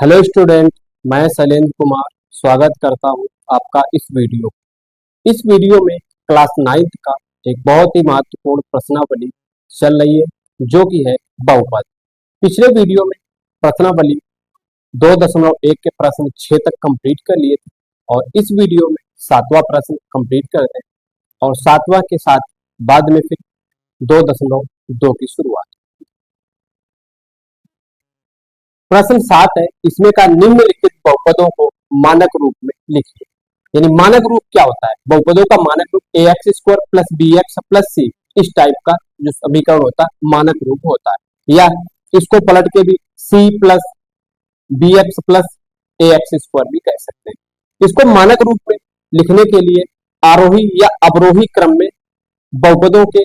Hello student. मैं शैलेंद्र कुमार स्वागत करता हूं आपका इस वीडियो में क्लास 9th का एक बहुत ही महत्वपूर्ण प्रश्नावली चल रही है जो कि है बहुपद। पिछले वीडियो में प्रश्नावली 2.1 के प्रश्न 6 तक कंप्लीट कर लिए थे और इस वीडियो में 7वां प्रश्न कंप्लीट करते हैं और 7वां के साथ बाद में फिर 2.2 की शुरुआत। प्रश्न 7 है, इसमें का निम्नलिखित बहुपदों को मानक रूप में लिखिए। यानी मानक रूप क्या होता है? बहुपदों का मानक रूप A x square plus B x plus C, इस टाइप का जो समीकरण होता है मानक रूप होता है। या इसको पलट के भी C plus B x plus A x square भी कह सकते हैं। इसको मानक रूप में लिखने के लिए आरोही या अवरोही क्रम में बहुपदों के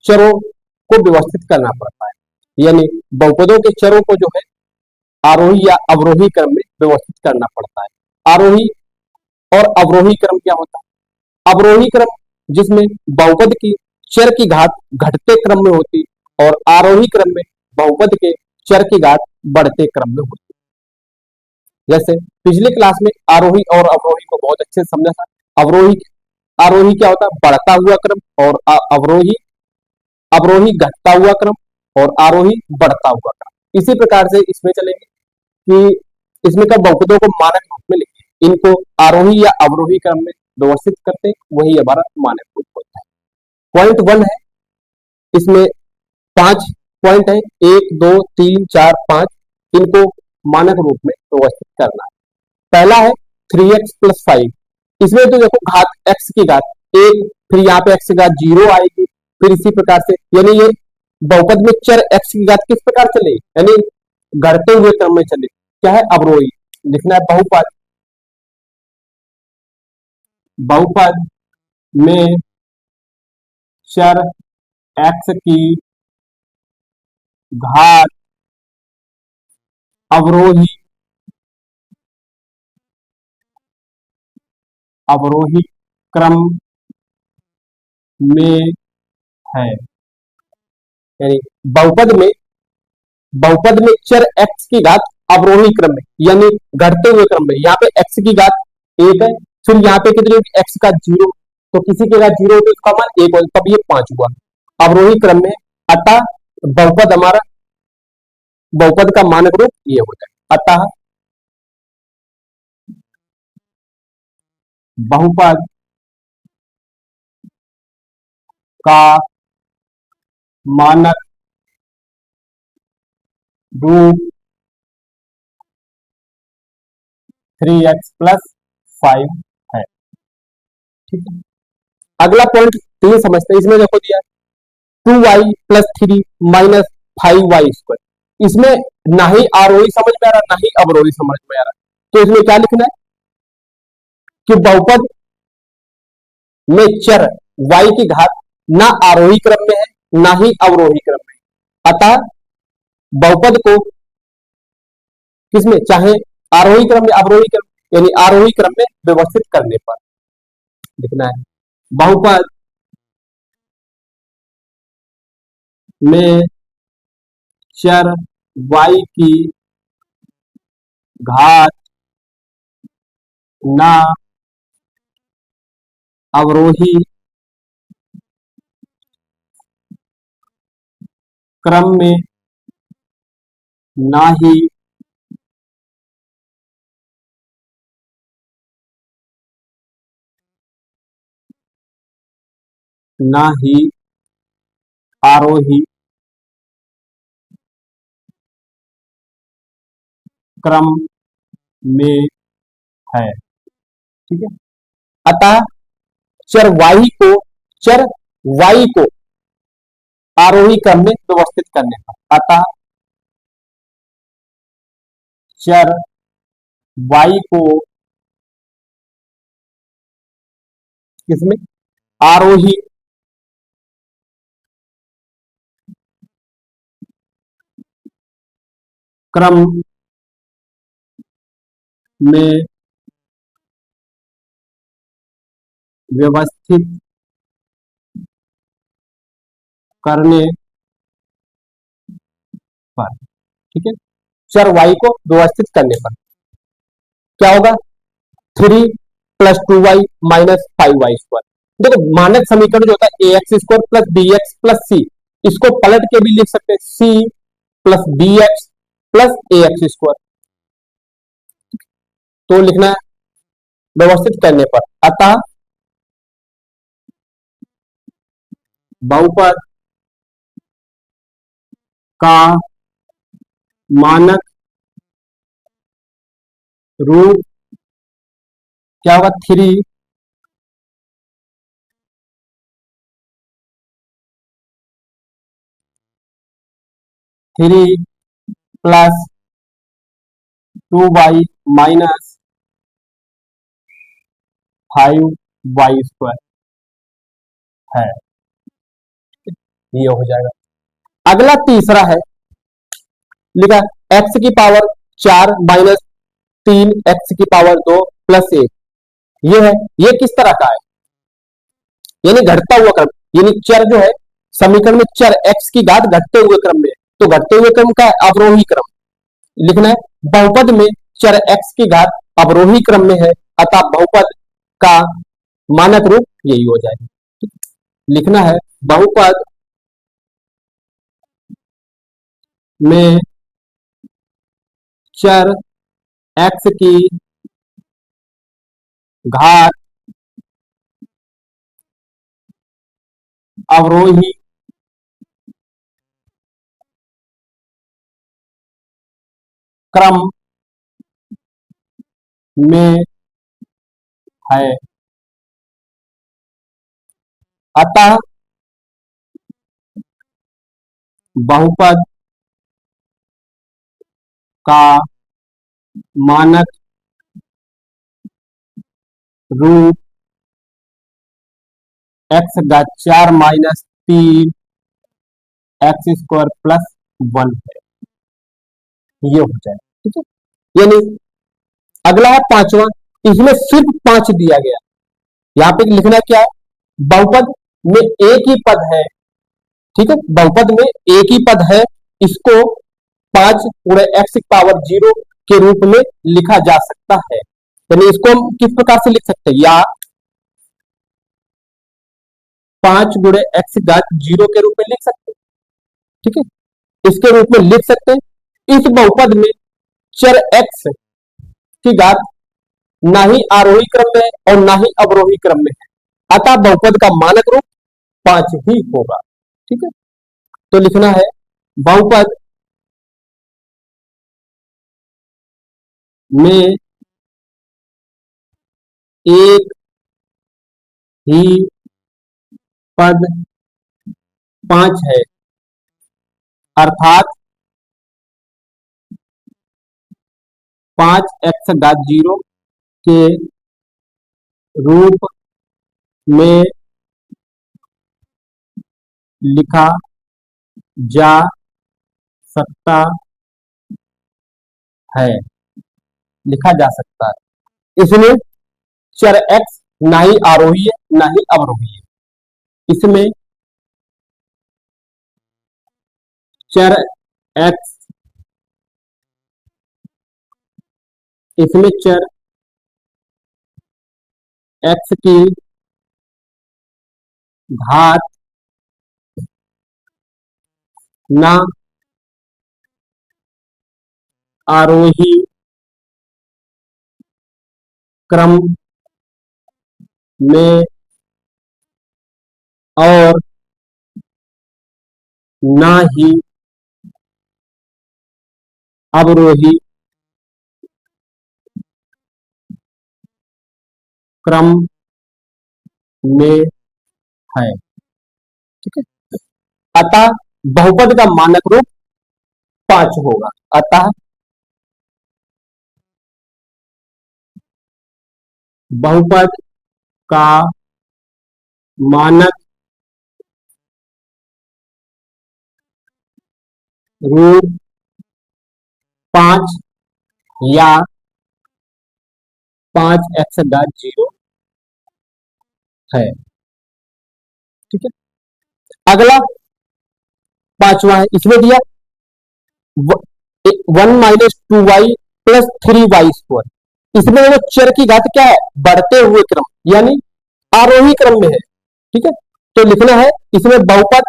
चरों को व्यवस्थित करना पड़ता है। यानी बहुपदों के चरों को जो है आरोही या अवरोही क्रम में व्यवस्थित करना पड़ता है। आरोही और अवरोही क्रम क्या होता है? अवरोही क्रम जिसमें बहुपद की चर की घात घटते क्रम में होती और आरोही क्रम में बहुपद के चर की घात बढ़ते क्रम में होती। जैसे पिछले क्लास में आरोही और अवरोही को बहुत अच्छे से समझा था। अवरोही आरोही क्या होता है? बढ़ता हुआ क्रम, और अवरोही अवरोही घटता हुआ क्रम और आरोही बढ़ता हुआ क्रम। इसी प्रकार से इसमें चलेंगे कि इसमें का बहुपदों को मानक रूप में लिखिए। इनको आरोही या अवरोही क्रम में व्यवस्थित करते वही हमारा मानक रूप होता है। पॉइंट 1 है, इसमें 5 पॉइंट है, 1 2 3 4 5, इनको मानक रूप में व्यवस्थित करना है। पहला है 3x प्लस 5। इसमें तो देखो घात x की घात 1, फिर यहाँ पे x की घात 0 आएगी, फिर इसी प्रकार से यानी ये बहुपद में चर x की घात किस प्रकार चलेगी? यानी घटते हुए क्रम में चलेगी। क्या है? अवरोही। लिखना है बहुपद बहुपद में चर x की घात अवरोही अवरोही क्रम में है। यानी बहुपद में चर x की घात अवरोही क्रम में यानी घटते हुए क्रम में। यहाँ पे x की घात 1 है, फिर यहाँ पे कितनी होगी? x का 0, तो किसी के घात 0 होगी उसका मान 1 होगा, तब ये 5 हुआ अवरोही क्रम में। अतः बहुपद हमारा बहुपद का मानक रूप ये हो जाए। अतः बहुपद का मानक रूप 3x प्लस 5 है। ठीक है, अगला पॉइंट 3 समझते हैं। इसमें देखो दिया 2y plus 3 minus 5y square. इसमें ना ही आरोही समझ में आ रहा ना ही अवरोही समझ में आ रहा, तो इसमें क्या लिखना है कि बहुपद में चर y की घात ना आरोही क्रम में है ना ही अवरोही क्रम में। अतः बहुपद को किसमें, चाहे आरोही क्रम या अवरोही क्रम, यानी आरोही क्रम में व्यवस्थित करने पर लिखना है बहुपद में चर y की घात ना अवरोही क्रम में ना ही आरोही क्रम में है। ठीक है, अतः चर चर y को आरोही क्रम में व्यवस्थित करने पर, अतः चर y को किसमें, आरोही क्रम में व्यवस्थित करने पर। ठीक है, चर y को व्यवस्थित करने पर क्या होगा, 3 प्लस 2y माइनस 5y²। देखो मानक समीकरण जो होता है ax² plus bx plus c, इसको पलट के भी लिख सकते हैं c plus bx plus ax²। तो लिखना है व्यवस्थित करने पर, अतः बहुपद का मानक रूप क्या होगा, 3 प्लस 2y माइनस 5y² है, ये हो जाएगा। अगला तीसरा है, लिखा x की पावर 4 माइनस 3 x की पावर 2 प्लस 1, ये है। ये किस तरह का है, यानी घटता हुआ क्रम, यानी चर जो है समीकरण में चर x की घात घटते हुए क्रम में, तो घटते हुए क्रम का है अवरोही क्रम लिखना है। बहुपद में चर x की घात अवरोही क्रम में है, अतः बहुपद का मानक रूप यही हो जाएगा। लिखना है बहुपद में चर x की घात अवरोही क्रम में है, अतः बहुपद का मानक रूप x घात 4 माइनस 3 x² प्लस 1 है, ये हो जाए। ठीक है, यानी अगला है पांचवा, इसमें सिर्फ 5 दिया गया, यहां पे लिखना क्या है, बहुपद में एक ही पद है। ठीक है, बहुपद में एक ही पद है, इसको 5 गुणे x की पावर 0 के रूप में लिखा जा सकता है। यानी इसको हम किस प्रकार से लिख सकते हैं, या 5 गुणे x घात 0 के रूप में लिख सकते हैं। ठीक है, इसके रूप में लिख सकते हैं। इस बहुपद में चर x की घात ना ही आरोही क्रम में है और ना ही अवरोही क्रम में है, अतः बहुपद का मानक रूप 5 ही होगा। ठीक है, तो लिखना है बहुपद में एक ही पद 5 है, अर्थात 5x घात 0 के रूप में लिखा जा सकता है, लिखा जा सकता है। इसमें चर x ना ही आरोही है ना ही अवरोही है, इसमें चर x, इसमें चर x की घात ना आरोही क्रम में और ना ही अवरोही क्रम में है। ठीक है, अतः बहुपद का मानक रूप 5 होगा, अतः बहुपद का मानक रूप 5 या 5x घात 0 है। ठीक है, अगला पांचवा है, इसमें दिया 1 minus 2y plus 3y square. इसमें वो चर की घात क्या है, बढ़ते हुए क्रम यानी आरोही क्रम में है। ठीक है, तो लिखना है इसमें बहुपद,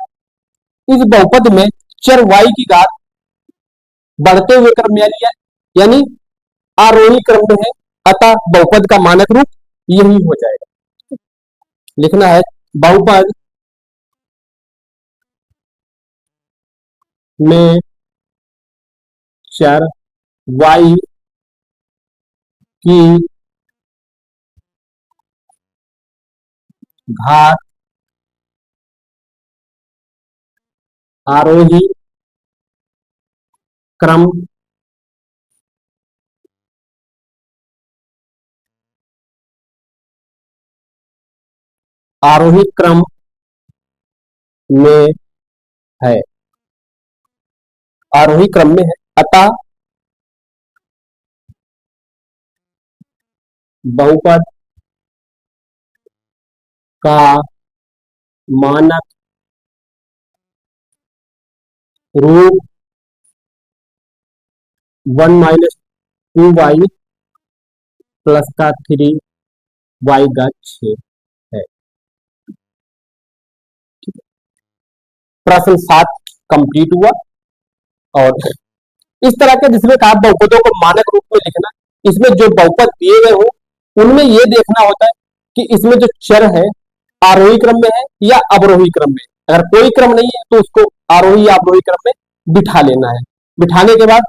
इस बहुपद में चर y की घात बढ़ते हुए क्रम में यानी आरोही क्रम में है, अतः बहुपद का मानक रूप यही हो जाएगा। लिखना है बहुपद में चर y की घात आरोही क्रम आरोही क्रम में है, आरोही क्रम में है, अतः बहुपद का मानक रूप 1 माइनस 2y प्लस का 3y घात 6 है। प्रश्न 7 कंप्लीट हुआ। और इस तरह के जिसमें कहा बहुपदों को मानक रूप में लिखना, इसमें जो बहुपद दिए गए हो उनमें यह देखना होता है कि इसमें जो चर है आरोही क्रम में है या अवरोही क्रम में। अगर कोई क्रम नहीं है तो उसको आरोही या अवरोही क्रम में बिठा लेना है, बिठाने के बाद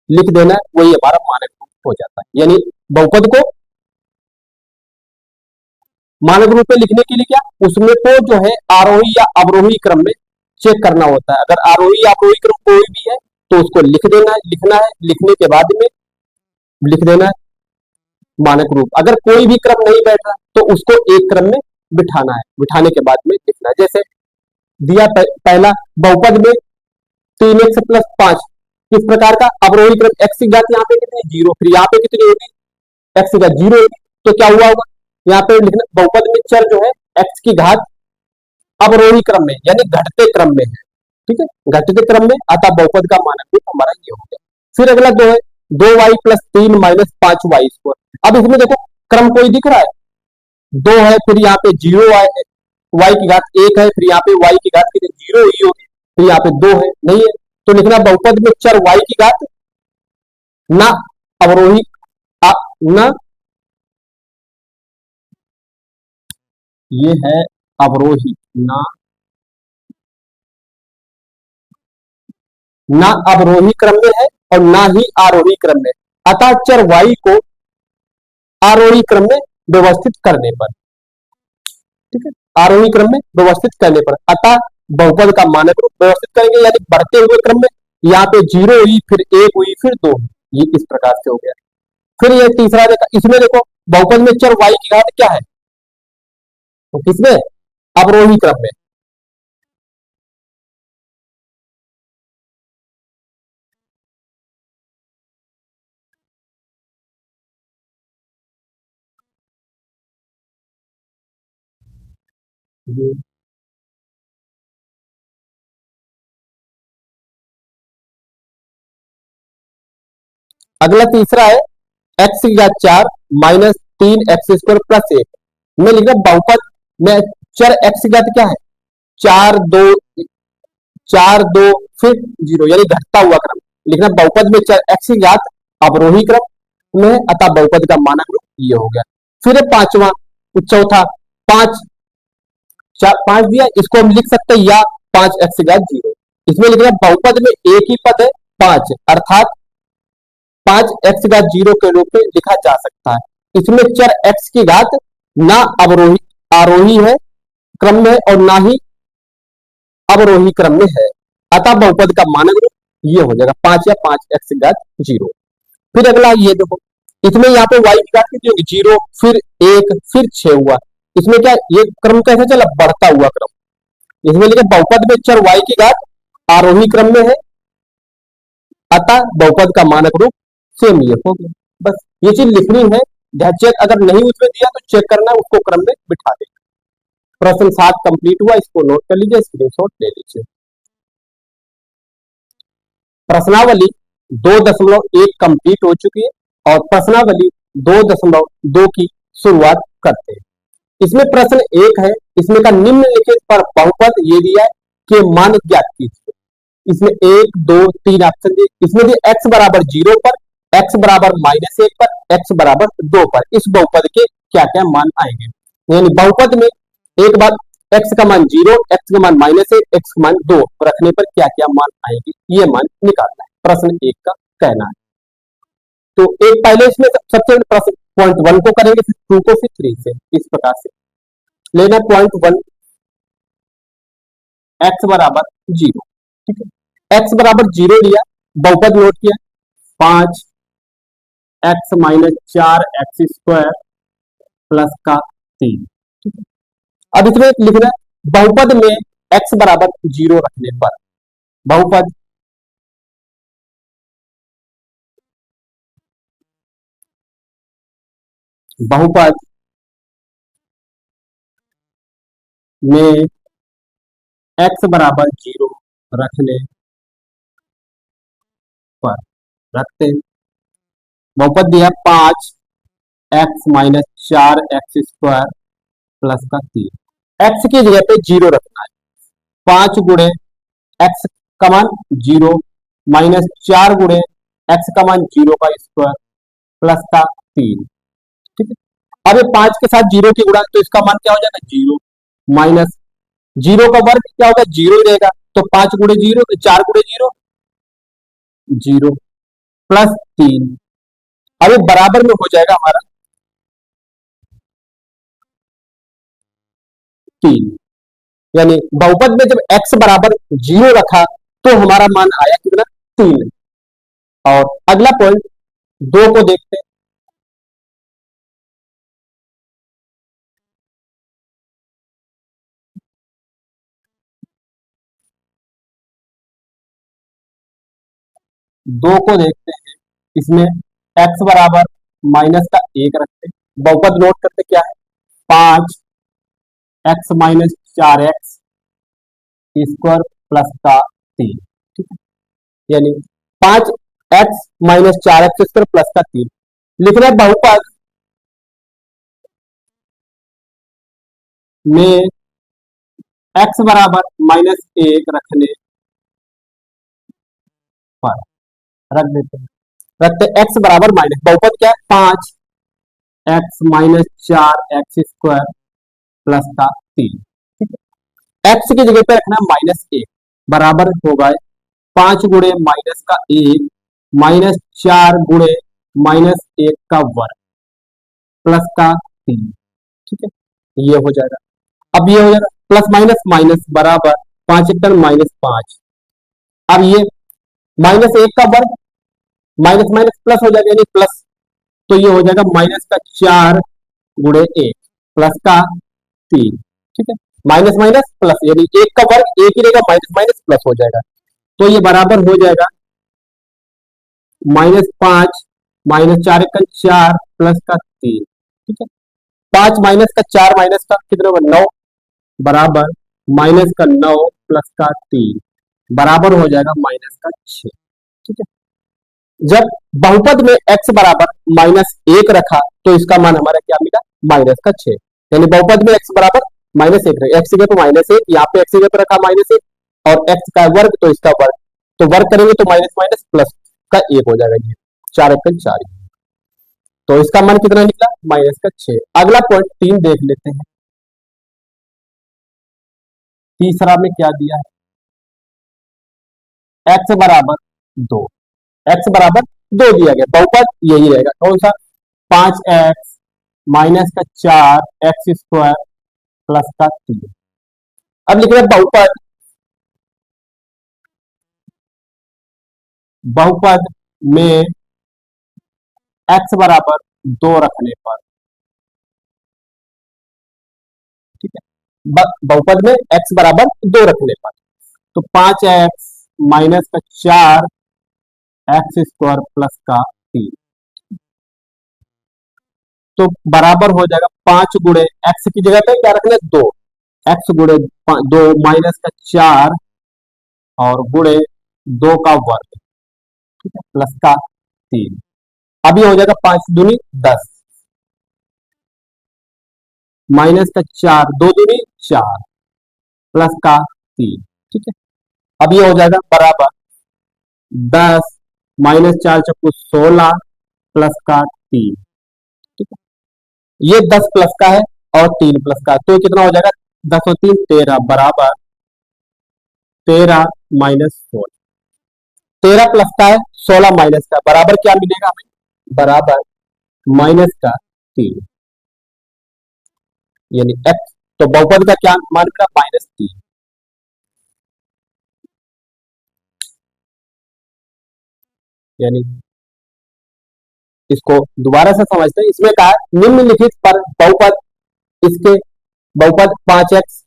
लिख देना है, वही हमारा मानक रूप हो जाता है। यानी बहुपद को मानक रूप में लिखने के लिए क्या, उसमें को जो है आरोही या अवरोही क्रम में चेक करना होता है। अगर आरोही या अवरोही क्रम कोई भी है तो उसको लिख देना है, लिखना है, लिखने के बाद में लिख देना है मानक रूप। अगर कोई भी क्रम नहीं बैठ रहा तो उसको एक क्रम में बिठाना है, बिठाने के बाद में लिखना है। जैसे दिया पहला बहुपद में 3x प्लस 5, किस प्रकार का अवरोही क्रम, x की घात यहाँ पे कितनी 0, फिर यहाँ पे कितनी होगी x की घात 0 होगी, तो क्या हुआ होगा यहाँ पे लिखना बहुपद में चर जो है x की घात अवरोही क्रम में यानी घटते क्रम में है। ठीक है, घटते क्रम में, अतः बहुपद का मानक रूप हमारा ये हो गया। फिर अगला दो है 2y plus 3 minus 5y square. अब इसमें देखो क्रम कोई दिख रहा है, 2 है, फिर यहाँ पे 0 है, y की घात 1 है, फिर यहाँ पे y की घात कितनी 0 ही होगी, फिर यहाँ पे 2 है, नहीं है, तो लिखना बहुपद में चर y की घात ना अवरोही ना, ये है अवरोही, ना अवरोही क्रम में है और ना ही आरोही क्रम में, अतः चर y को आरोही क्रम में व्यवस्थित करने पर, ठीक है, आरोही क्रम में व्यवस्थित करने पर, अतः बहुपद का मानक रूप व्यवस्थित करेंगे यानी बढ़ते हुए क्रम में, यहाँ पे 0 हुई, फिर 1 हुई, फिर 2 हुई, ये इस प्रकार से हो गया। फिर ये तीसरा देखा, इसमें देखो बहुपद में चर y की घात क्या है, तो किसमें अवरोही क्रम में, अगला तीसरा है x की घात 4 माइनस 3x स्क्वायर प्लस 1 में लिखना बहुपद में चर x की घात क्या है 4 2 4 2 फिर 0 यानी घटता हुआ क्रम, लिखना बहुपद में चर x की घात अवरोही क्रम में, अतः बहुपद का मानक रूप ये हो गया। फिर पांचवा चौथा 5 5 दिया, इसको हम लिख सकते हैं या 5x की घात 0, इसमें लिखना बहुपद में एक ही पद है 5, अर्थात 5x का 0 के रूप में लिखा जा सकता है। इसमें चर x की घात ना अवरोही आरोही है क्रम में और ना ही अवरोही क्रम में है, अतः बहुपद का मानक रूप ये हो जाएगा 5 या 5x की घात 0। फिर अगला ये देखो, इसमें यहाँ पे y की घात कितनी होगी 0, फिर 1, फिर 6 हुआ, इसमें क्या ये क्रम कैसे चला बढ़ता हुआ क्रम, इसमें लिखा बहुपद में चर y की घात आरोही क्रम में है, अतः बहुपद का मानक रूप सेम ये हो गया। बस ये चीज लिखनी है, चेक अगर नहीं उसमें दिया तो चेक करना, उसको क्रम में बिठा देना। प्रश्न 7 कंप्लीट हुआ, इसको नोट कर लीजिए, स्क्रीनशॉट ले लीजिए। प्रश्नावली 2.1 कंप्लीट हो चुकी है और प्रश्नावली 2.2 की शुरुआत करते हैं। इसमें प्रश्न एक है, इसमें का निम्नलिखित पर बहुपद ये दिया है कि मान ज्ञात कीजिए। इसमें 1, 2, 3 ऑप्शन दिए। इसमें दिए x बराबर 0 पर, x बराबर -1 पर, x बराबर 2 पर इस बहुपद के क्या क्या मान आएंगे। यानी बहुपद में एक बार x का मान 0, x का मान -1, x का मान 2 रखने पर क्या क्या मान आएंगे, ये मान निकालना है, प्रश्न एक का कहना है। तो एक पहले इसमें सबसे प्रश्न पॉइंट 1 को करेंगे, फिर 2 को, फिर 3 से, इस प्रकार से लेना। पॉइंट 1 x बराबर 0, ठीक है। x बराबर 0 लिया, बहुपद नोट किया, 5x - 4x स्क्वायर प्लस का 3, ठीक है। अब इसमें लिखना है बहुपद में x बराबर 0 रखने पर, बहुपद बहुपद में x बराबर 0 रखने पर, रखते हैं। बहुपद दिया 5x - 4x स्क्वायर प्लस का 3, x की जगह पे 0 रखना है। 5 गुणे x का मान 0 माइनस 4 गुणे x का मान 0 का स्क्वायर प्लस का 3, ठीक है। अब ये 5 के साथ 0 की गुणा, तो इसका मान क्या हो जाएगा 0 माइनस 0 का वर्ग क्या होगा 0 ही रहेगा, तो 5 गुणे 0, 4 गुणे 0 0 प्लस 3। अब ये बराबर में हो जाएगा हमारा 3, यानी बहुपद में जब x बराबर 0 रखा तो हमारा मान आया कितना 3। और अगला पॉइंट 2 को देखते हैं। दो को देखते हैं, इसमें x बराबर माइनस का 1 रखते हैं, बहुपद नोट करते क्या है 5x - 4x स्क्वायर प्लस का 3, ठीक है। यानी 5x - 4x स्क्वायर प्लस का 3 लिखना है। बहुपद में x बराबर -1 रखने पर, रख देते हैं, रखते x बराबर माइनस, बहुपद क्या है 5x - 4x स्क्वायर प्लस का 3, ठीक है। x की जगह पे रखना -1 बराबर होगा 5 गुणे माइनस का 1 माइनस 4 गुणे -1 का वर्ग प्लस का 3, ठीक है। ये हो जाएगा, अब ये हो जाएगा प्लस माइनस माइनस बराबर 5 एक -5। अब ये -1 का वर्ग माइनस माइनस प्लस हो जाएगा, यानी प्लस, तो ये हो जाएगा माइनस का 4 गुणे 1 प्लस का 3, ठीक है। माइनस माइनस प्लस, यानी 1 का वर्ग 1 ही रहेगा, माइनस माइनस प्लस हो जाएगा, तो ये बराबर हो जाएगा -5 -4 एक 4 प्लस का 3, ठीक है। 5 माइनस का 4 माइनस का कितना होगा 9 बराबर माइनस का 9 प्लस का 3 बराबर हो जाएगा -6, ठीक है। जब बहुपद में x बराबर -1 रखा तो इसका मान हमारा क्या मिला -6, यानी बहुपद में x बराबर -1 रखा, x की जगह पे -1, यहाँ पे x की जगह पे रखा -1 और x का वर्ग तो इसका वर्ग, तो वर्ग करेंगे तो माइनस माइनस प्लस का 1 हो जाएगा, ये 4 एक 4, तो इसका मान कितना निकला -6। अगला पॉइंट 3 देख लेते हैं। तीसरा में क्या दिया है x बराबर 2, x बराबर 2 दिया गया, बहुपद यही रहेगा कौन सा 5x माइनस का 4x स्क्वायर प्लस का 3। अब लिख रहे हैं बहुपद, बहुपद में x बराबर 2 रखने पर, ठीक है। बहुपद में x बराबर 2 रखने पर, तो 5x माइनस का 4x स्क्वायर प्लस का 3, तो बराबर हो जाएगा 5 गुणे x की जगह पे क्या रखना है 2, x गुणे 2 माइनस का 4 और गुणे 2 का वर्ग, ठीक है, प्लस का 3। अब ये हो जाएगा 5 दूनी 10, माइनस का 4, 2 दूनी 4, प्लस का 3। ठीक है, अब ये हो जाएगा बराबर 10 माइनस 4 चक्कू 16 प्लस का 3। ठीक है, ये 10 प्लस का है और 3 प्लस का है, तो कितना हो जाएगा 10 और 3 13 बराबर 13 माइनस 16। 13 प्लस का है 16 माइनस का बराबर क्या मिलेगा हमें, बराबर माइनस का 3, यानी एक्स। तो बहुपद का क्या मान मिला, -3। यानी इसको दोबारा से समझते हैं। इसमें कहा निम्नलिखित पर बहुपद, इसके बहुपद 5x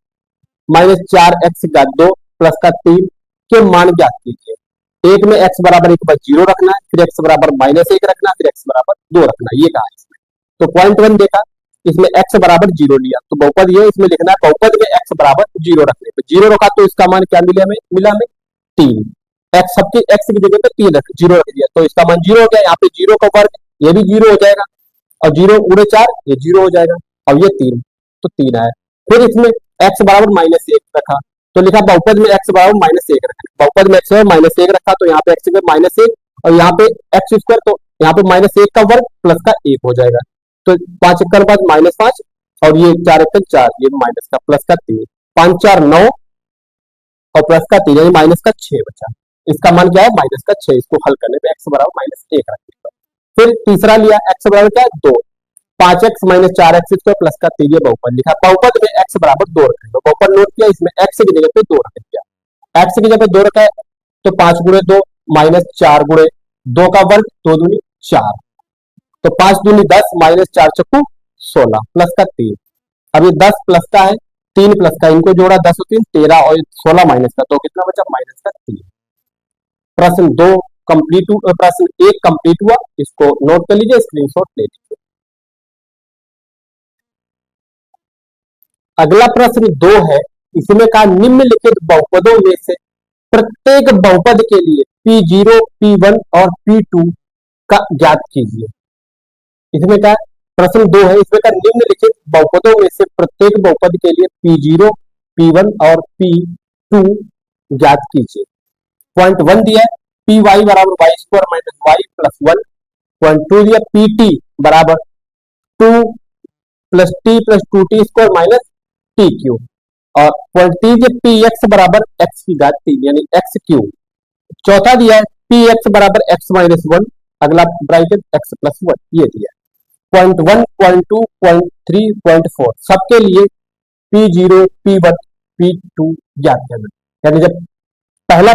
माइनस 4x का 2 प्लस का 3 के मान ज्ञात कीजिए। एक में x बराबर एक बार 0 रखना है, फिर x बराबर -1 रखना है, फिर x बराबर 2 रखना है, ये कहा इसमें। तो पॉइंट 1 देखा, इसमें x बराबर 0 लिया, तो बहुपद ये इसमें लिखना है बहुपद में x बराबर 0 रखने पे 0 रखा तो इसका मान क्या मिला हमें, 3। x सबके x की जगह पे 3 रख 0 रख दिया तो इसका मान 0 हो गया। यहाँ पे 0 का वर्ग ये भी 0 हो जाएगा, और 0 गुणे 4 ये 0 हो जाएगा, और ये 3 तो 3 आया। फिर इसमें x बराबर -1 रखा, तो लिखा बहुपद में x बराबर -1 रखा, बहुपद में x बराबर -1 रखा तो यहाँ पे x के -1 और यहाँ पे एक्स स्क्वायर, तो यहाँ पे -1 का वर्ग प्लस का 1 हो जाएगा। तो 5 1 बाद -5 और ये 4 1 4, ये माइनस का प्लस का 3, 5 4 9 और प्लस का 3 यानी माइनस का 6 बचा। इसका मान क्या है, -6। इसको हल करने पे x बराबर -1 रखेगा। फिर तीसरा लिया, x बराबर क्या है 2, 5x minus 4x square plus का 3, ये बहुपद लिखा, बहुपद में x बराबर 2 रखेगा, बहुपद नोट किया, इसमें x की जगह पे 2 रख दिया। x की जगह पे 2 रखा है तो 5 गुणे 2 माइनस 4 गुणे 2 का वर्ग 2 दूनी 4, तो 5 दूनी 10 माइनस 4 चक्कू 16 प्लस का 3। अब ये 10 प्लस का है, 3 प्लस का, इनको जोड़ा 10 और 3 13 और 16 माइनस का, तो कितना बचा -3। प्रश्न 2 कंप्लीट, प्रश्न 1 कंप्लीट हुआ, इसको नोट कर लीजिए, स्क्रीनशॉट ले लीजिए। अगला प्रश्न 2 है, इसमें कहा निम्नलिखित बहुपदों में से प्रत्येक बहुपद के लिए P0 P1 और P2 का ज्ञात कीजिए। इसमें क्या प्रश्न 2 है, इसमें का निम्नलिखित बहुपदों में से प्रत्येक बहुपद के लिए P0 P1 और P2 ज्ञात कीजिए। पॉइंट 1 दिया है पी वाई बराबर Y square minus Y plus 1। Point 2 दिया पी टी बराबर 2 plus T plus 2t square minus T cube. और पॉइंट 3 दिया पी एक्स बराबर एक्स की घात 3 यानी एक्स क्यू। चौथा दिया है पी एक्स बराबर एक्स माइनस 1, अगला ब्रैकेट एक्स प्लस 1, ये दिया। पॉइंट 1 पॉइंट 2 पॉइंट 3 पॉइंट 4 सबके लिए P0 P1 P2 ज्ञात करना। यानी जब पहला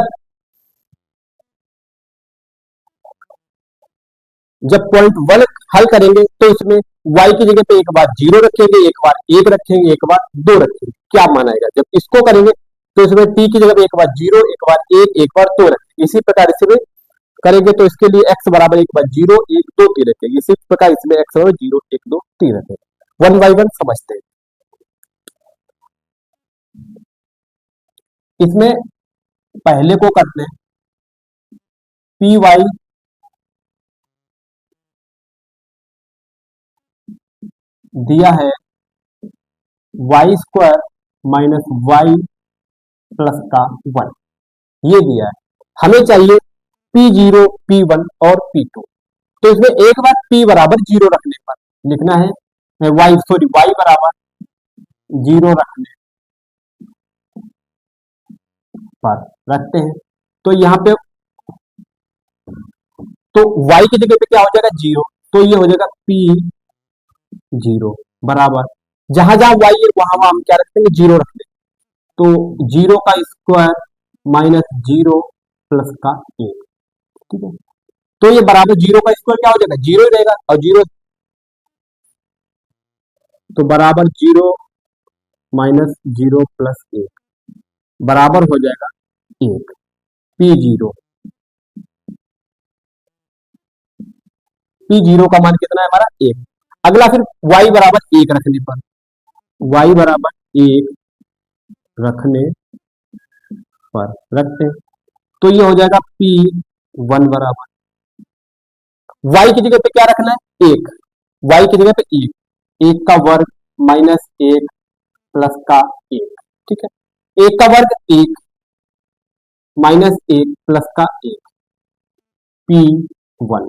जब पॉइंट 1 हल करेंगे तो इसमें y की जगह पे एक बार 0 रखेंगे, एक बार 1 रखेंगे, एक बार 2 रखेंगे, क्या मान आएगा। जब इसको करेंगे तो इसमें t की जगह पे एक बार 0, एक बार 1, एक बार 2 रखेंगे। इसी प्रकार इसमें करेंगे तो इसके लिए x बराबर एक बार 0 1 2 3 रखेंगे। इसी प्रकार इसमें x बराबर 0 1 2 3 रखेंगे। 1 बाई 1 समझते हैं। इसमें पहले को करते हैं पी वाई दिया है Y square minus Y plus का 1, ये दिया है। हमें चाहिए P0 P1 और P2। तो इसमें एक बार P बराबर 0 रखने पर लिखना है y बराबर 0 रखने पर रखते हैं तो यहाँ पे तो y की जगह पे क्या हो जाएगा 0, तो ये हो जाएगा P0 बराबर जहां जहां y है वहां वहां हम क्या रख देंगे 0 रख देंगे। तो 0 का स्क्वायर माइनस 0 प्लस का 1, ठीक है। तो ये बराबर 0 का स्क्वायर क्या हो जाएगा 0 ही रहेगा, और 0 तो बराबर 0 माइनस 0 प्लस 1 बराबर हो जाएगा 1। P0 P0 का मान कितना है हमारा 1। अगला फिर y बराबर 1 रखने पर, y बराबर 1 रखने पर रखते हैं तो ये हो जाएगा P1 बराबर y की जगह पे क्या रखना है, एक, y की जगह पे एक, एक का वर्ग माइनस एक प्लस का एक, ठीक है, एक का वर्ग एक माइनस एक प्लस का एक, P1,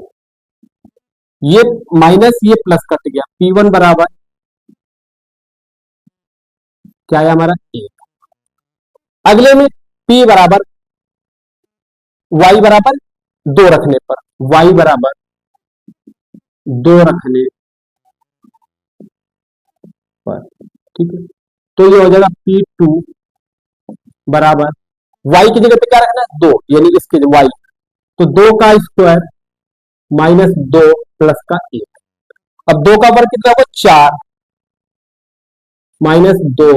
ये माइनस ये प्लस कट गया, P1 बराबर क्या है हमारा, एक। अगले में P बराबर y बराबर दो रखने पर, y बराबर दो रखने पर, ठीक है, तो ये हो जाएगा P2 बराबर y की जगह पे क्या रखना है, दो, यानी इसके y, तो दो का स्क्वायर माइनस दो प्लस का एक। अब दो का वर्ग कितना होगा, चार, माइनस दो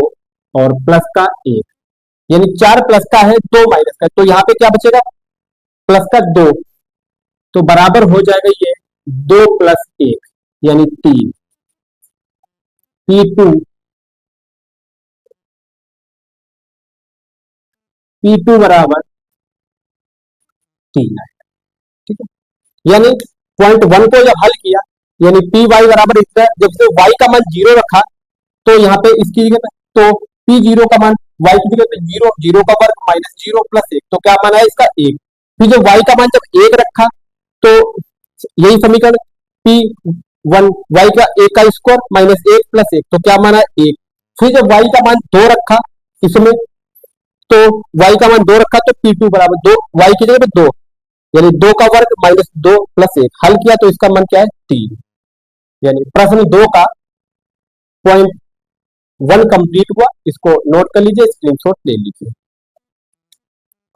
और प्लस का एक, यानी चार प्लस का है, दो माइनस का है, तो यहां पे क्या बचेगा, प्लस का दो, तो बराबर हो जाएगा ये दो प्लस एक यानी तीन, P2, P2 बराबर तीन है, ठीक है, यानी पॉइंट वन को जब हल किया, यानी पी वाई बराबर इतना, जब से वाई का मान जीरो रखा, तो यहाँ पे इसकी जगह पे तो पी जीरो का मान वाई की जगह पे जीरो, जीरो का वर्ग माइनस जीरो प्लस एक, तो क्या मान है इसका, एक। फिर जब वाई का मान जब एक रखा, तो यही समीकरण पी वन, वाई का एक का स्क्वायर माइनस एक प्लस एक, तो क्या माना है, एक। फिर जब वाई का मान दो रखा इसमें, तो वाई का मान दो रखा, तो पी टू बराबर दो, वाई की जगह पे दो, यानी दो का वर्ग माइनस दो प्लस एक, हल किया तो इसका मान क्या है, तीन। यानी प्रश्न दो का पॉइंट वन कंप्लीट हुआ, इसको नोट कर लीजिए, स्क्रीनशॉट ले लीजिए।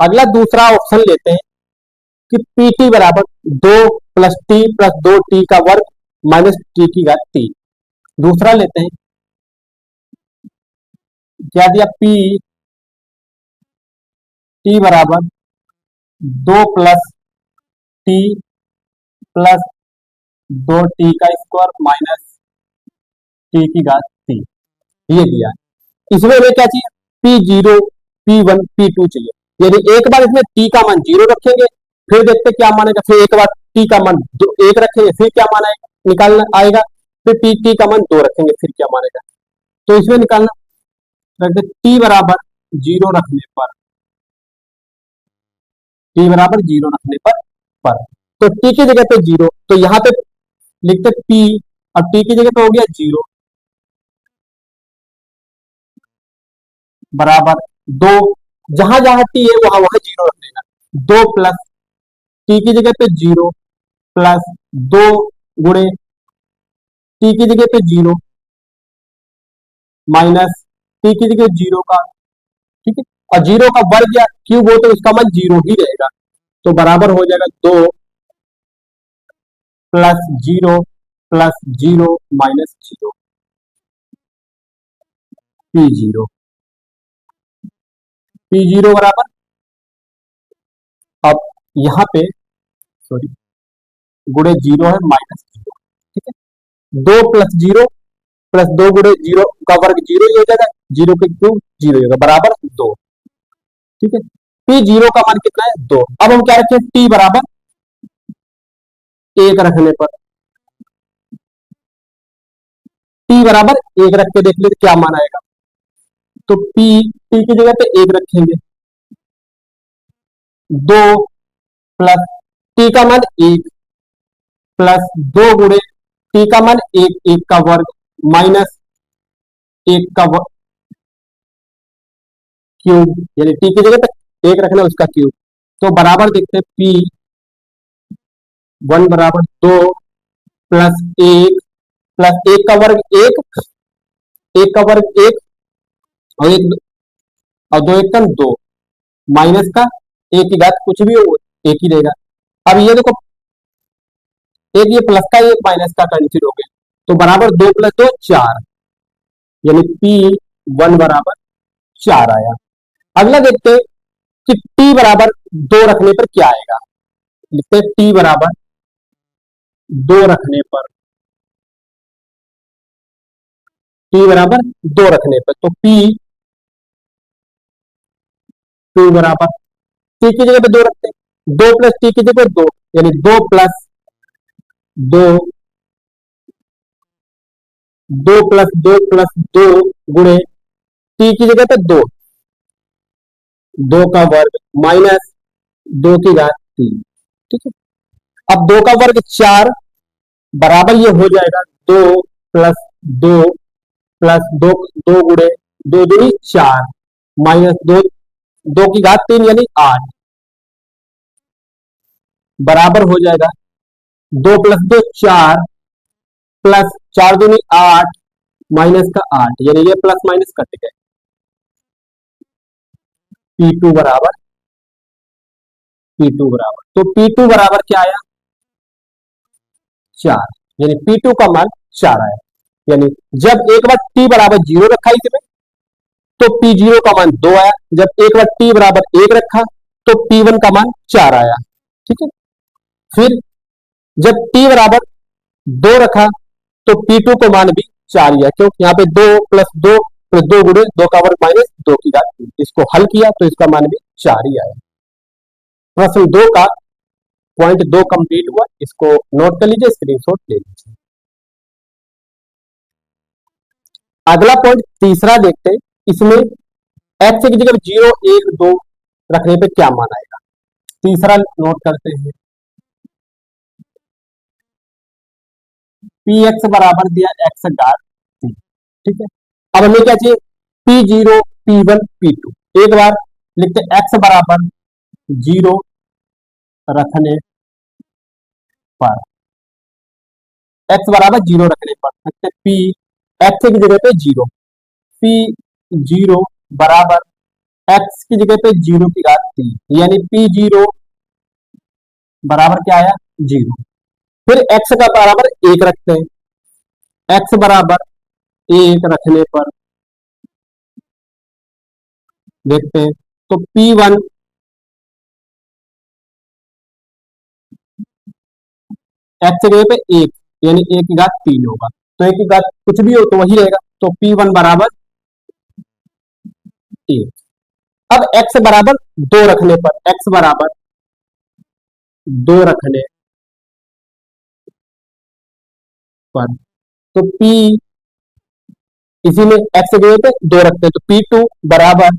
अगला दूसरा ऑप्शन लेते हैं कि पी टी बराबर दो प्लस दो टी का वर्ग माइनस टी की घात तीन। दूसरा लेते हैं, क्या दिया, पी टी बराबर दो प्लस टी प्लस दो टी का स्क्वायर माइनस टी की घात तीन, ये दिया है। इसमें हमें क्या चाहिए, P zero, P one, P two चाहिए, यानी एक बार इसमें टी का मान जीरो रखेंगे, फिर देखते क्या मानेगा, फिर एक बार टी का मान एक रखेंगे, फिर क्या मान आएगा, निकालना आएगा, फिर पी टी का मान दो रखेंगे, फिर क्या मानेगा, तो इसमें निकालना, रख दे टी बराबर जीरो रखने पर, टी बराबर जीरो रखने पर, तो टी की जगह पे जीरो, तो यहाँ पे लिखते पी, अब टी की जगह पे हो गया जीरो बराबर दो, जहां जहां टी है वहां वहां जीरो रख देना, दो प्लस टी की जगह पे जीरो प्लस दो गुणे टी की जगह पे जीरो माइनस टी की जगह जीरो का, ठीक है, और जीरो का वर्ग या क्यूब हो तो इसका मान जीरो ही रहेगा, तो बराबर हो जाएगा दो plus zero plus zero minus zero, P zero, P zero बराबर, अब यहाँ पे सॉरी गुणे जीरो है माइनस जीरो, ठीक है, दो प्लस जीरो प्लस दो गुणे जीरो का वर्ग जीरो ही हो जाएगा, जीरो के क्यूब जीरो होगा बराबर दो, ठीक है, पी जीरो का मान कितना है, दो। अब हम क्या रखें, टी बराबर एक रखने पर, टी बराबर एक रख के देख लेते क्या मान आएगा, तो पी टी की जगह पे एक रखेंगे, दो प्लस टी का मान एक प्लस दो गुणे टी का मान एक, एक का वर्ग माइनस एक का क्यूब, यानी टी की जगह पे एक रखना उसका क्यूब, तो बराबर देखते हैं पी वन बराबर दो प्लस एक का वर्ग एक, एक का वर्ग एक और एक और दो एक का दो माइनस का एक की घात कुछ भी हो एक ही रहेगा। अब ये देखो, एक ये प्लस का एक माइनस का कैंसिल हो गया, तो बराबर दो प्लस दो चार, यानी पी वन बराबर चार आया। अगला देखते हैं कि टी बराबर दो रखने पर क्या आएगा, लिखते हैं टी बराबर दो रखने पर, टी बराबर दो रखने पर, तो पी टू बराबर टी की जगह पे दो रखते हैं, दो प्लस टी की जगह दो, यानी दो प्लस दो, प्लस दो गुणे टी की जगह पे दो, दो का वर्ग माइनस दो की घात तीन। ठीक है, अब दो का वर्ग चार बराबर ये हो जाएगा दो प्लस दो प्लस दो, दो गुणे दो दूनी चार माइनस दो, दो की घात तीन यानी आठ बराबर हो जाएगा दो प्लस दो चार प्लस चार दूनी आठ माइनस का आठ यानी ये प्लस माइनस कट गए। P2 बराबर तो P2 बराबर क्या आया चार, यानी P2 का मान चार आया। यानी जब एक बार t बराबर जीरो रखा इसमें तो P0 का मान दो आया, जब एक बार t बराबर एक रखा तो P1 का मान चार आया। ठीक है, फिर जब t बराबर दो रखा तो P2 का मान भी चार ही है, क्योंकि यहाँ पे दो प्लस दो गुणे दो का वर्ग माइनस दो की घात तीन, इसको हल किया तो इसका मान भी चार ही आया। प्रश्न दो का पॉइंट दो कंप्लीट हुआ, इसको नोट कर लीजिए, स्क्रीनशॉट ले लीजिए। अगला पॉइंट तीसरा देखते हैं, इसमें एक्स की जगह जीरो एक दो रखने पे क्या मान आएगा। तीसरा नोट करते हैं, पी एक्स बराबर दिया एक्स घात तीन। ठीक है, अब हमें क्या चाहिए P0 P1 P2। एक बार लिखते एक्स बराबर जीरो रखने पर, एक्स बराबर जीरो रखने पर लिखते पी एक्स की जगह पे जीरो, P0 बराबर एक्स की जगह पे जीरो की घात तीन यानी P0 बराबर क्या आया जीरो। फिर एक्स का बराबर एक रखते हैं, एक्स बराबर एक रखने पर देखते हैं तो P1 एक्स की जगह पे एक यानी एक की घात तीन होगा, तो एक की घात कुछ भी हो तो वही रहेगा, तो P1 बराबर एक। अब एक्स बराबर दो रखने पर, एक्स बराबर दो रखने पर तो P इसी में एक्स की जगह पे दो रखते हैं तो P2 बराबर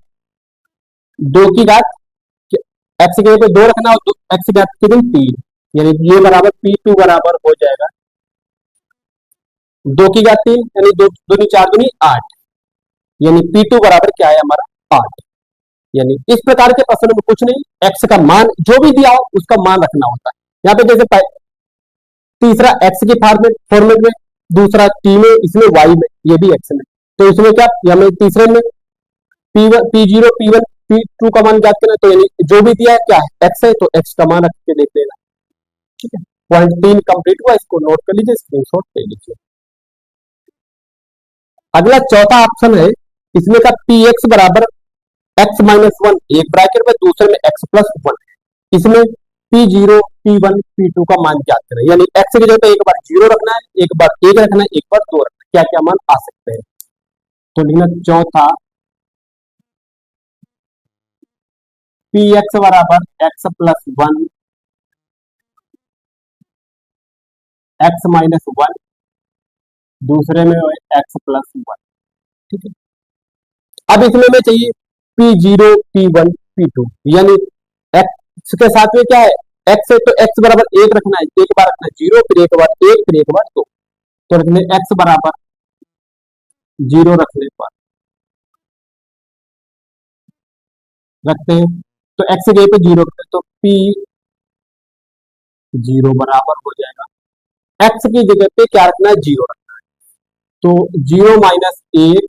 दो की घात, एक्स की जगह पे दो रखना और एक्स की घात कितनी तीन, यानी ये बराबर P2 बराबर हो जाएगा दो की घात तीन यानी दो दूनी चार दूनी आठ, यानी P2 बराबर क्या है हमारा आठ। यानी इस प्रकार के प्रश्न में कुछ नहीं, एक्स का मान जो भी दिया हो उसका मान रखना होता है। यहाँ पे जैसे तीसरा एक्स के फॉर्मेट में, दूसरा टी में, इसमें वाई में, ये भी एक्स में, तो इसमें क्या हमें तीसरे में P0 P1 P2 का मान ज्ञात करना, तो यानी जो भी दिया है क्या है एक्स है तो एक्स का मान रख के देख लेना। ठीक है, पॉइंट तीन कंप्लीट हुआ, इसको नोट कर लीजिए, स्क्रीनशॉट ले लीजिए। अगला चौथा ऑप्शन है, इसमें का पी एक्स बराबर एक्स माइनस वन एक ब्रैकेट में, दूसरे में एक्स प्लस वन, इसमें P0 P1 P2 का मान ज्ञात करें, यानी एक्स की जगह पे एक बार जीरो रखना है, एक बार एक रखना है, एक बार दो रखना है, क्या क्या मान आ सकते हैं। तो लिखना चौथा पी एक्स बराबर x plus one x minus one, दूसरे में एक्स प्लस वन। ठीक है, अब इसमें में चाहिए P0 P1 P2, यानी एक्स के साथ में क्या है एक्स है तो एक्स बराबर एक रखना है, एक बार रखना है जीरो, फिर एक बार एक, फिर एक बार दो, तो रखने एक्स बराबर जीरो रखने पर रखते हैं तो एक्स की जगह पे जीरो रखते हैं तो P0 बराबर हो जाएगा, एक्स की जगह पे क्या रखना है जीरो रखना है, तो जीरो माइनस एक,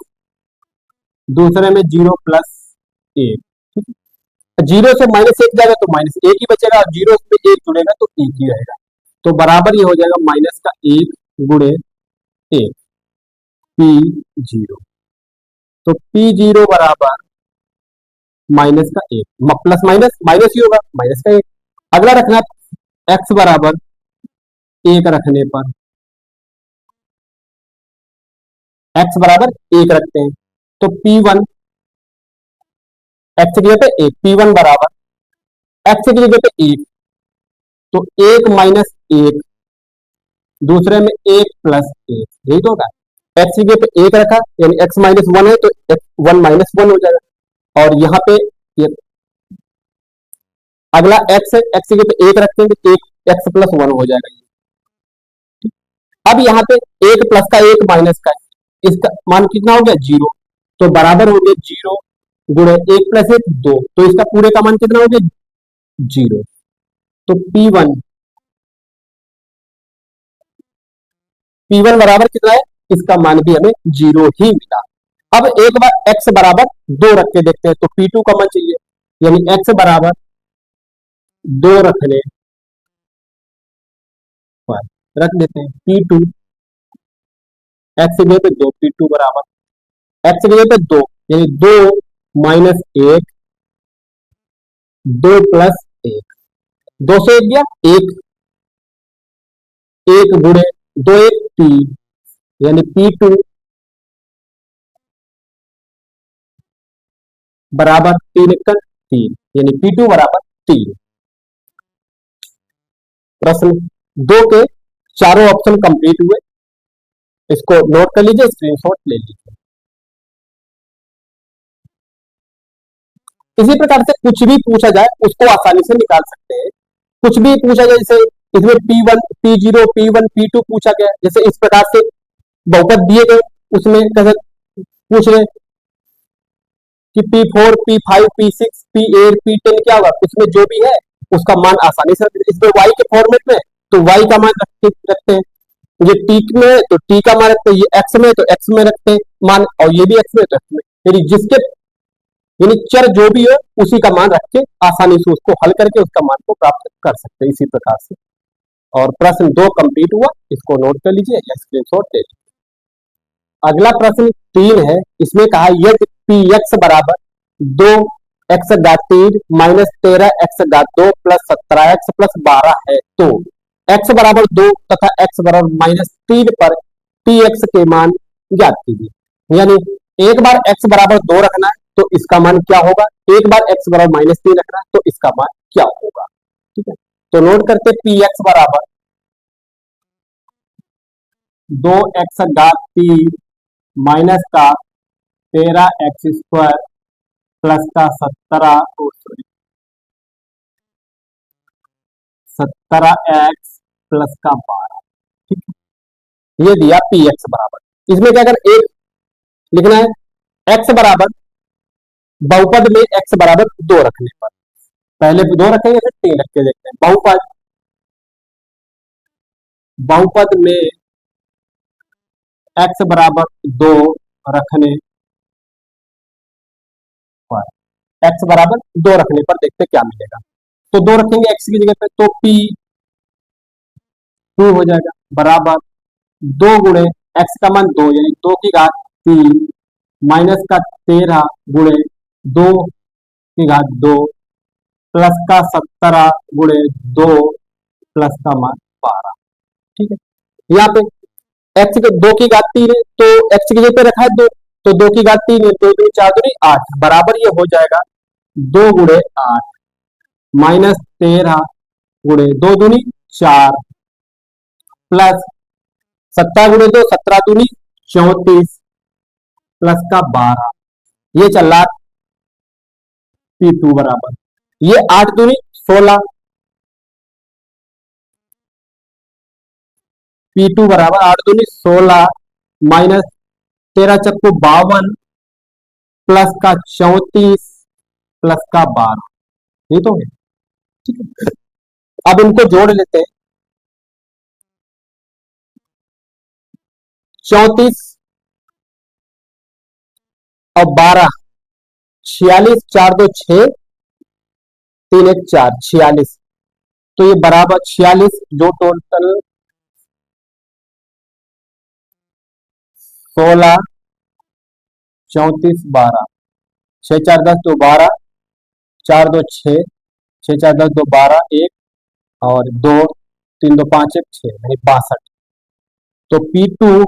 दूसरे में जीरो प्लस एक। ठीक है, जीरो से माइनस एक जाएगा तो माइनस एक ही बचेगा, और जीरो में एक जुड़ेगा तो एक ही रहेगा, तो बराबर ये हो जाएगा माइनस का एक गुणे एक P0, तो P0 बराबर माइनस का एक, प्लस माइनस माइनस ही होगा, माइनस का एक। अगला रखना एक्स बराबर एक रखने पर, एक्स बराबर एक रखते हैं तो P1 एक्स की जगह पे एक, P1 बराबर एक्स की जगह पे एक, तो एक माइनस एक दूसरे में एक प्लस एक, यही तो होगा। एक्स की जगह पे एक रखा यानी एक्स माइनस वन है तो वन माइनस वन हो जाएगा। और यहाँ पे ये अगला एक्स है, एक्स की जगह पे एक रखेंगे तो एक एक्स प्लस वन हो जाएगा। अब यहाँ पे एक प्लस का एक माइनस का है, इसका मान कितना हो गया जीरो, तो बराबर हो गया जीरो गुणे एक प्लस एक दो, तो इसका पूरे का मान कितना हो गया जीरो। तो P1 बराबर कितना है, इसका मान भी हमें जीरो ही मिला। अब एक बार x बराबर दो रख के देखते हैं, तो P2 का मान चाहिए, यानी x बराबर दो रखने पर रख देते हैं P2, x की जगह पे दो, P2 बराबर x की जगह पे दो, यानी दो माइनस एक, दो प्लस एक, दो से एक गया एक, एक गुणे दो एक तीन, यानी P2 बराबर तीन एक तीन, यानी P2 बराबर तीन। प्रश्न दो के चारों ऑप्शन कंप्लीट हुए, इसको नोट कर लीजिए, स्क्रीनशॉट ले लीजिए। इसी प्रकार से कुछ भी पूछा जाए उसको आसानी से निकाल सकते हैं। कुछ भी पूछा जाए, जैसे इसमें P1 P0 P1 P2 पूछा गया, जैसे इस प्रकार से बहुपद दिए गए, उसमें कैसे पूछ रहे कि P4 P5 P6 P8 P10 क्या होगा, उसमें जो भी है उसका मान आसानी से इसमें y के फॉर्मेट में, तो y का मान रखते हैं, ये t में है तो t का मान रखते हैं, ये x में है तो x में रखते हैं मान, और ये भी x में है तो x में, यानी जिसके यानी चर जो भी है उसी का मान रख के आसानी से उसको हल करके उसका मान को प्राप्त कर सकते हैं इसी प्रकार से। और प्रश्न दो कंप्लीट हुआ, इसको नोट कर लीजिए या स्क्रीनशॉट ले लीजिए। अगला प्रश्न तीन है, इसमें कहा यदि पी एक्स बराबर दो एक्स घात तीन माइनस तेरह एक्स घात दो प्लस सत्रह एक्स प्लस बारह है, तो एक्स बराबर दो तथा एक्स बराबर माइनस तीन पर पी एक्स के मान ज्ञात कीजिए। यानी एक बार एक्स बराबर दो रखना है तो इसका मान क्या होगा, एक बार एक्स बराबर माइनस तीन रखना है तो इसका मान क्या होगा। ठीक है, तो नोट करते पी एक्स बराबर दो एक्स घात तीन माइनस का तेरह एक्स स्क्वायर प्लस का सत्रह, सॉरी सत्रह एक्स प्लस का बारह। ठीक है, ये दिया पी एक्स बराबर, इसमें क्या कर एक लिखना है, एक्स बराबर बहुपद में एक्स बराबर दो रखने पर, पहले दो रखेंगे फिर तीन रख के देखते हैं। बहुपद बहुपद में एक्स बराबर दो रखने पर, एक्स बराबर दो रखने पर देखते क्या मिलेगा। तो दो रखेंगे एक्स की जगह पे तो पी टू हो जाएगा, बराबर दो गुणे एक्स का मान दो यानी दो की घात तीन माइनस का तेरह गुणे दो की घात दो प्लस का सत्रह गुणे दो प्लस का मान बारह। ठीक है, यहाँ पे एक्स के दो की घात तीन है तो एक्स की जगह पे रखा है दो, तो दो की घात तीन है, दो दूनी चार दूनी आठ, बराबर ये हो जाएगा दो गुणे आठ माइनस तेरह गुणे दो दूनी चार प्लस सत्तर गुणे दो सत्रह दूनी चौतीस प्लस का बारह, ये चल रहा P2 बराबर, ये आठ दूनी सोलह, P2 बराबर आठ दूनी सोलह माइनस तेरह चक्को बावन प्लस का चौतीस प्लस का बारह, ये तो है। ठीक है, अब इनको जोड़ लेते हैं, चौतीस और बारह, छियालीस, चार दो छह, तीन एक चार, छियालीस, तो ये बराबर छियालीस, जो टोटल सोलह चौतीस बारह, छह चार दस दो बारह, चार दो छह, छह चार दस दो बारह एक और दो तीन दो पांच एक छह, यानी बासठ। तो P2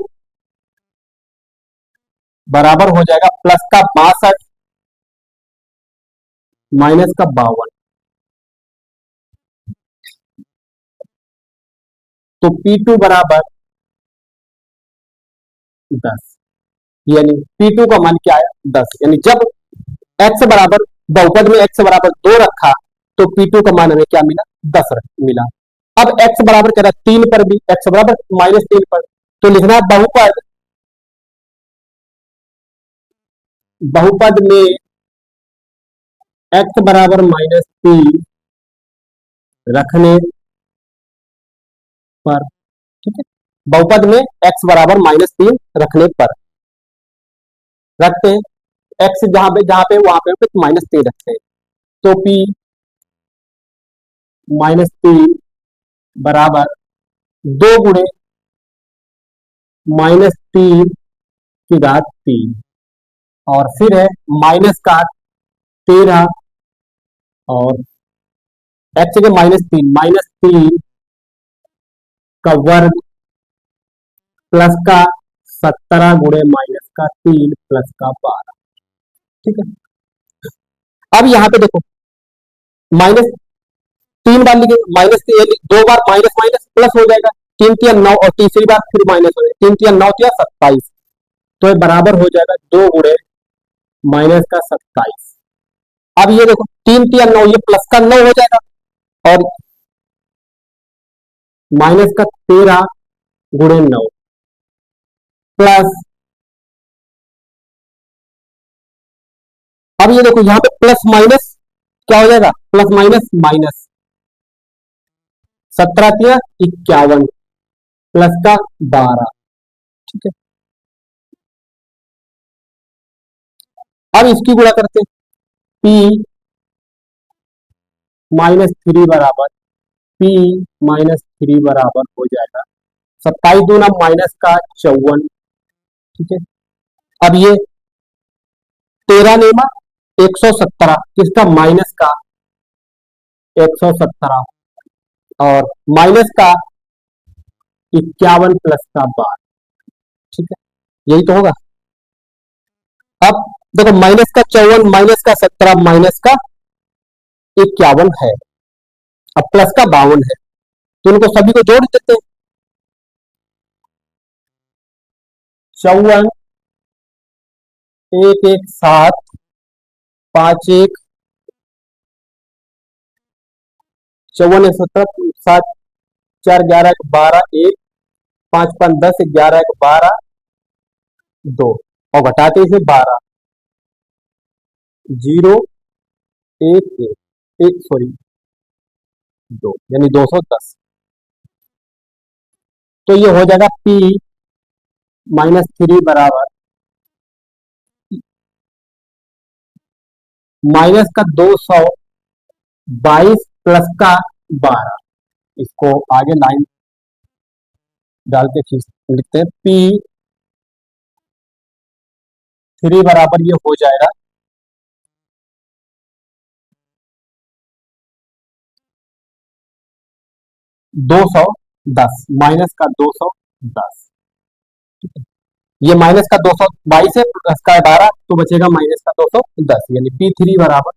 बराबर हो जाएगा प्लस का बासठ माइनस का बावन। तो P2 बराबर 10, यानी P2 का मान क्या है 10, यानी जब x बराबर बहुपद में x बराबर 2 रखा तो P2 का मान हमें क्या मिला 10 मिला। अब x बराबर कह रहा है 3 पर भी, x बराबर -3 पर, तो लिखना है बहुपद, बहुपद में x बराबर -3 रखने पर, ठीक है, बहुपद में x बराबर -3 रखने पर, रखते हैं x जहां पे वहां पे -3 रखते हैं, तो P -3 बराबर 2 गुणे -3 और फिर है माइनस का 13 और x के -3 का वर्ग प्लस का 17 गुणे -3 प्लस का 12, ठीक है। अब यहां पे देखो -3 बार लिखे, दो बार माइनस माइनस प्लस हो जाएगा, 3 3 9 और तीसरी बार फिर माइनस हो जाएगा, 3 3 9 27, तो ये बराबर हो जाएगा 2 गुणे -27। अब ये देखो 3 3 9 ये प्लस का 9 हो जाएगा और माइनस का 13 गुणे 9 प्लस, अब ये देखो यहां पे प्लस माइनस क्या हो जाएगा, प्लस माइनस माइनस, 17 3 51 प्लस का 12, ठीक है। अब इसकी गुणा करते हैं, P -3 बराबर हो जाएगा 27 दूना -54, ठीक है। अब ये 13 नेमा 117, किसका माइनस का 117 और माइनस का 51 प्लस का 12, ठीक है, यही तो होगा। अब देखो माइनस का 54 माइनस का 17 माइनस का 51 है, अब प्लस का 52 है, तो इनको सभी को जोड़ देते हैं, 54 1 1 7 5 1 54 17 7 4 11 12 1 5 5 10 11 12 2 और घटाते इसे 12 0 1 1 सॉरी 2 यानी 210, तो ये हो जाएगा P -3 बराबर माइनस का 222 प्लस का 12, इसको आगे लाइन डाल के खींच लिखते हैं, P3 बराबर ये हो जाएगा 210 माइनस का 210, ये माइनस का 222 है प्लस का 12 तो बचेगा माइनस का 210, यानी P3 बराबर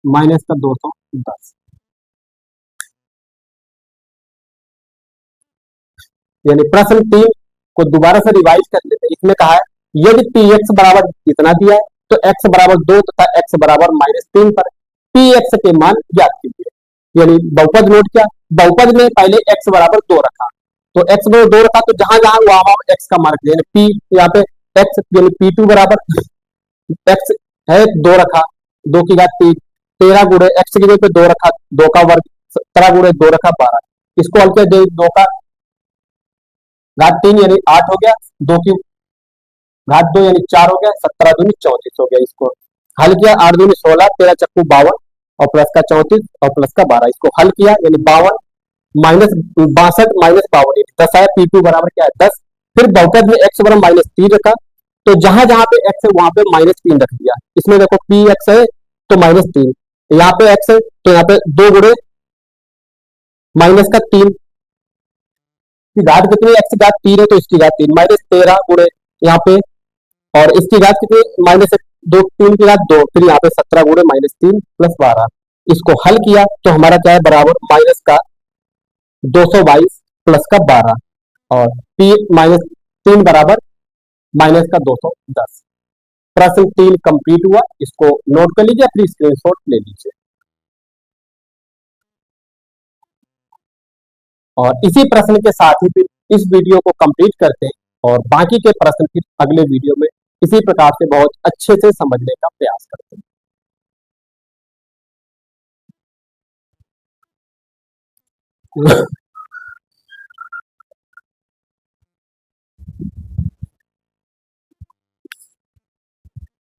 माइनस का 210, यानी प्रश्न 3 को दोबारा से रिवाइज कर लेते हैं। इसमें कहा है यदि Px बराबर इतना दिया है तो x बराबर 2 तथा x बराबर -3 पर Px के मान ज्ञात कीजिए, यानी बहुपद नोट किया, बहुपद में पहले x बराबर 2 रखा, तो x बराबर 2 रखा तो जहां जहां वहां x का मार्क दिया, P यहाँ पे x यानी P2 बराबर x है 2 रखा, 2 की घात 13 गुणे x की जगह पे 2 रखा, 2 का वर्ग 17 गुणे 2 रखा 12, इसको हल किया 2 का घात 3 यानी 8 हो गया, 2 की घात 2 यानी 4 हो गया, 17 दूनी 34 हो गया, इसको हल किया 8 दूनी 16 13 चक्कू 52 और प्लस का 34 और प्लस का 12, इसको हल किया यानी 52 माइनस 62 माइनस 52 10 आया, P2 बराबर क्या है 10, फिर बहुपद में x बराबर -3 रखा, तो जहां जहां पे x है वहां पे -3 रख दिया, इसमें देखो Px है तो -3, यहाँ पे x है तो यहाँ पे 2 गुणे माइनस का 3 की घात कितनी, x की घात 3 है तो इसकी घात 3 -13 गुणे यहाँ पे, और इसकी घात कितनी -2 3 की घात 2, फिर यहाँ पे 17 गुणे -3 प्लस 12, इसको हल किया तो हमारा क्या है बराबर माइनस का 222 प्लस का 12 और पी माइनस 3 बराबर माइनस का 210। प्रश्न 3 कंप्लीट हुआ, इसको नोट कर लीजिए, अपनी स्क्रीनशॉट ले लीजिए। और इसी प्रश्न के साथ ही फिर इस वीडियो को कंप्लीट करते हैं और बाकी के प्रश्न फिर अगले वीडियो में इसी प्रकार से बहुत अच्छे से समझने का प्रयास करते हैं।